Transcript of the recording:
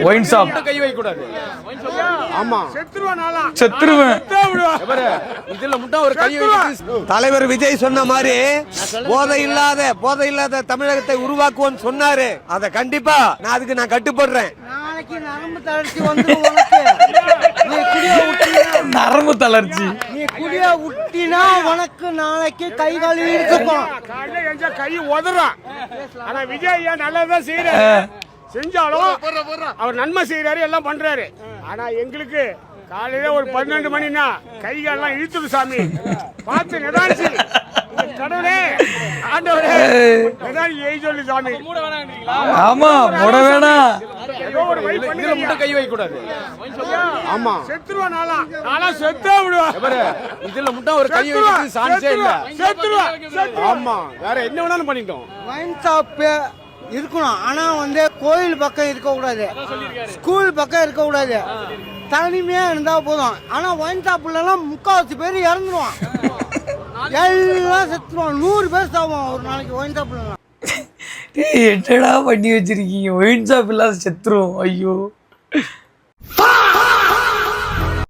Wine shop கை வைக்க கூடாது. ஆமா செத்துருவேன். இதுல மட்டும் ஒரு கை வைக்க. தலைவர் விஜய் சொன்ன மாதிரி போதை இல்லாத தமிழகத்தை உருவாக்குவோன்னு சொன்னாரு. அத கண்டிப்பா நான் கட்டுப்படுறேன். நாளைக்கு நரம்பு தளர்ச்சி வந்துரும் உனக்கு. நீ குடிய விட்டினா நரம்பு தளர்ச்சி. நீ குடிய விட்டினா உனக்கு நாளைக்கு கை கால் இழுத்துக்கும். காலையில எஞ்சா கை உதறான். ஆனா விஜய் நல்லதான் செய்யறாரு. செஞ்சாலும் அவர் நன்மை செய்யறாரு, எல்லாம் பண்றாரு. ஆனா எங்களுக்கு காலையில ஒரு 12 மணினா கைகாலெல்லாம் இழுத்துடு சாமி. பார்த்து நிதானிச்சு கடவுளே ஆண்டவரே நிதானி சொல்லு சாமி. ஆமா போட வேணாம். ஏதோ ஒரு வழி பண்ணி இதுல மட்டும் கை வைக்க கூடாது. ஆமா செத்துருவான். நானா செத்தே விடுவேன். இதுல மட்டும் ஒரு கை வைக்க சான்ஸே இல்ல. செத்துருவான். ஆமா வேற என்ன வேணாலும் பண்ணிட்டோம். ஒயின் ஷாப் இருக்கணும். ஆனா வந்து கோயில் பக்கம் இருக்க கூடாது, ஸ்கூல் பக்கம் இருக்க கூடாது, தனிமையா இருந்தா போதும். ஆனா ஒயின் ஷாப்லாம் 3/4 பேர் இறந்துருவான், எல்லாம் செத்துருவான். 100 பேர் சாவான் ஒரு நாளைக்கு ஒயின் ஷாப்ல. என்னடா பண்ணி வச்சிருக்கீங்க? ஒயின் ஷாப் இல்லாத செத்துரும். ஐயோ.